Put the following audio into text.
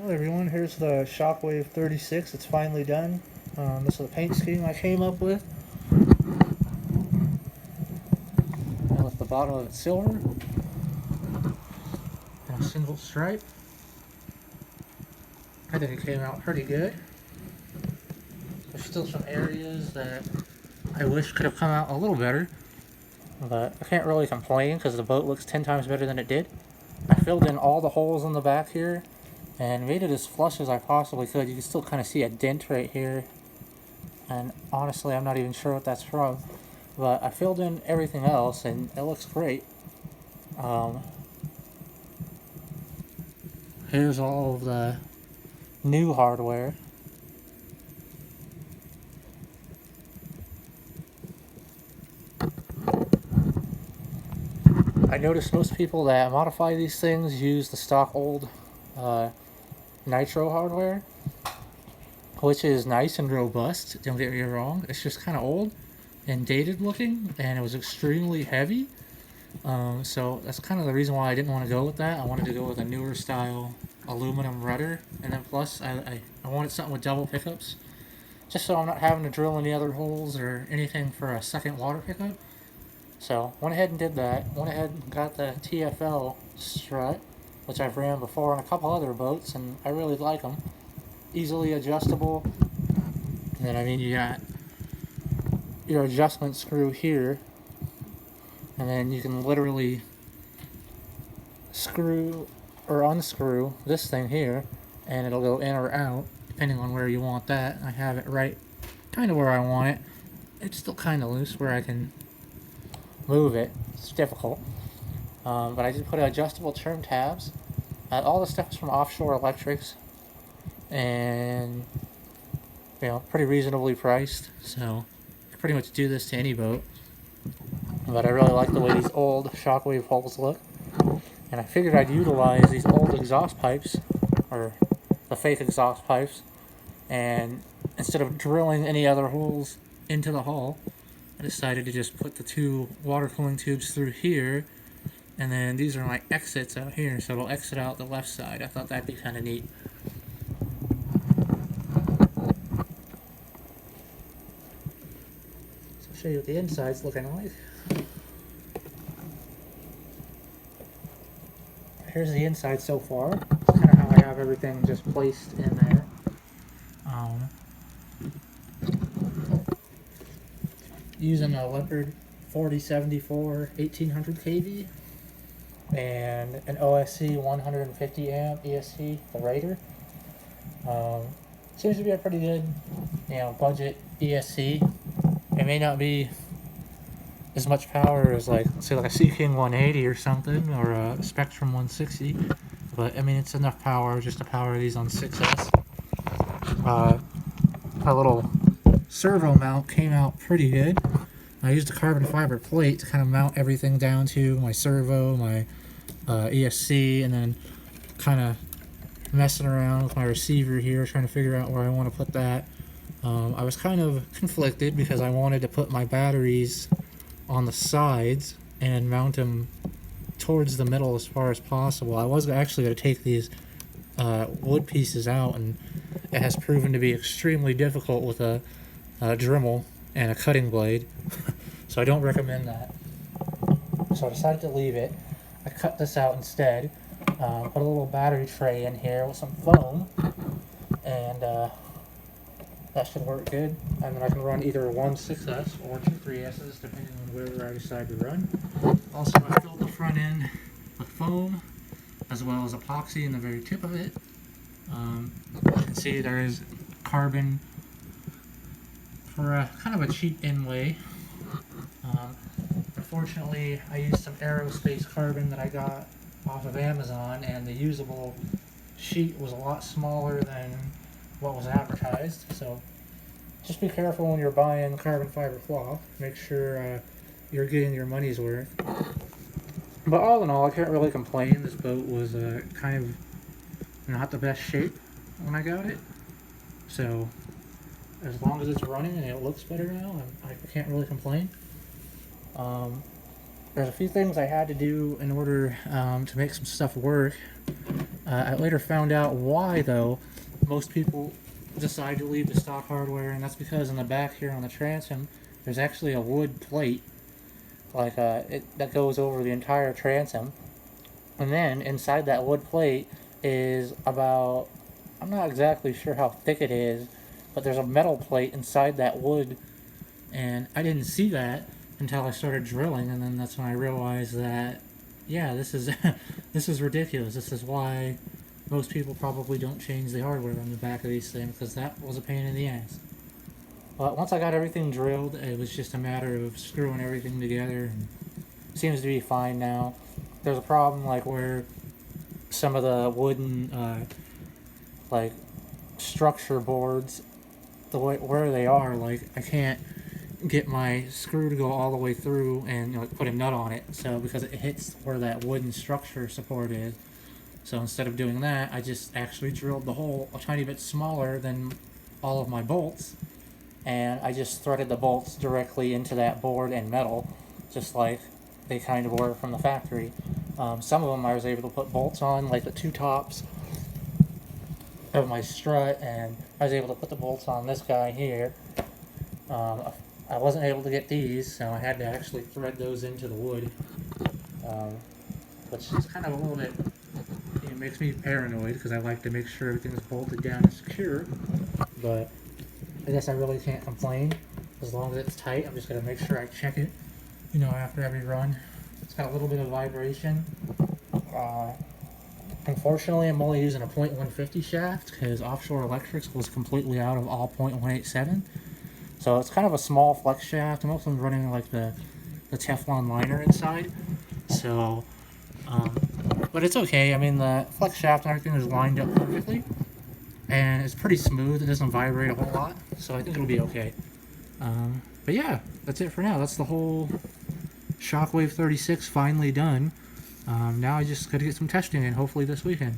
Well, everyone, here's the Shockwave 36. It's finally done. This is the paint scheme I came up with. I left the bottom of it silver and a single stripe. I think it came out pretty good. There's still some areas that I wish could have come out a little better, but I can't really complain because the boat looks 10 times better than it did. I filled in all the holes in the back here and made it as flush as I possibly could. You can still kind of see a dent right here, and honestly I'm not even sure what that's from, but I filled in everything else and it looks great. Here's all of the new hardware. I noticed most people that modify these things use the stock old nitro hardware, which is nice and robust, don't get me wrong. It's just kind of old and dated looking, and it was extremely heavy. So that's kind of the reason why I didn't want to go with that. I wanted to go with a newer style aluminum rudder, and then plus I wanted something with double pickups, just so I'm not having to drill any other holes or anything for a second water pickup. So went ahead and did that. Went ahead and got the TFL strut, which I've ran before on a couple other boats, and I really like them. Easily adjustable. And then, I mean, you got your adjustment screw here, and then you can literally screw or unscrew this thing here, and it'll go in or out depending on where you want that. I have it right kind of where I want it. It's still kind of loose where I can move it. It's difficult, but I did put adjustable trim tabs. All the stuff is from Offshore Electrics, and pretty reasonably priced, so I pretty much do this to any boat. But I really like the way these old Shockwave holes look, and I figured I'd utilize these old exhaust pipes, or the fake exhaust pipes, and instead of drilling any other holes into the hull, I decided to just put the two water cooling tubes through here, and then these are my exits out here, so it'll exit out the left side. I thought that'd be kind of neat. So I'll show you what the inside's looking like. Here's the inside so far. It's kind of how I have everything just placed in there. Using a Leopard 4074 1800 kV and an OSE 150 amp ESC, the Raider. Seems to be a pretty good, budget ESC. It may not be as much power as say like a Sea King 180 or something, or a Spectrum 160, but I mean it's enough power just to power these on 6S. A little servo mount came out pretty good. I used a carbon fiber plate to kind of mount everything down to my servo, my ESC, and then kind of messing around with my receiver here, trying to figure out where I want to put that. I was kind of conflicted because I wanted to put my batteries on the sides and mount them towards the middle as far as possible. I was actually going to take these wood pieces out, and it has proven to be extremely difficult with a Dremel and a cutting blade, so I don't recommend that. So I decided to leave it. I cut this out instead, put a little battery tray in here with some foam, and that should work good. And then I can run either one 6S or two 3S's depending on wherever I decide to run. Also, I filled the front end with foam as well as epoxy in the very tip of it. You can see there is carbon for a kind of a cheap inlay. Unfortunately, I used some aerospace carbon that I got off of Amazon, and the usable sheet was a lot smaller than what was advertised, so just be careful when you're buying carbon fiber cloth. Make sure you're getting your money's worth. But all in all, I can't really complain. This boat was kind of not the best shape when I got it, so as long as it's running and it looks better now, I can't really complain. There's a few things I had to do in order to make some stuff work. I later found out why, though, most people decide to leave the stock hardware, and that's because in the back here on the transom, there's actually a wood plate, like that goes over the entire transom. And then inside that wood plate is about, I'm not exactly sure how thick it is, but there's a metal plate inside that wood, and I didn't see that until I started drilling, and then that's when I realized that, yeah, this is this is ridiculous. This is why most people probably don't change the hardware on the back of these things, because that was a pain in the ass. But once I got everything drilled, it was just a matter of screwing everything together, and it seems to be fine now. There's a problem like where some of the wooden like structure boards, the way where they are, like I can't get my screw to go all the way through and put a nut on it, so because it hits where that wooden structure support is. So instead of doing that, I just actually drilled the hole a tiny bit smaller than all of my bolts, and I just threaded the bolts directly into that board and metal, just like they kind of were from the factory. Some of them I was able to put bolts on, like the two tops of my strut, and I was able to put the bolts on this guy here. I wasn't able to get these, so I had to actually thread those into the wood, which is kind of a little bit, it makes me paranoid because I like to make sure everything's bolted down and secure, but I guess I really can't complain. As long as it's tight, I'm just going to make sure I check it, after every run. It's got a little bit of vibration. Unfortunately, I'm only using a .150 shaft because Offshore Electrics was completely out of all .187. So it's kind of a small flex shaft. I'm also running like the Teflon liner inside. So, but it's okay. I mean, the flex shaft and everything is lined up perfectly. And it's pretty smooth. It doesn't vibrate a whole lot. So I think it'll be okay. But yeah, that's it for now. That's the whole Shockwave 36 finally done. Now I just got to get some testing in, hopefully this weekend.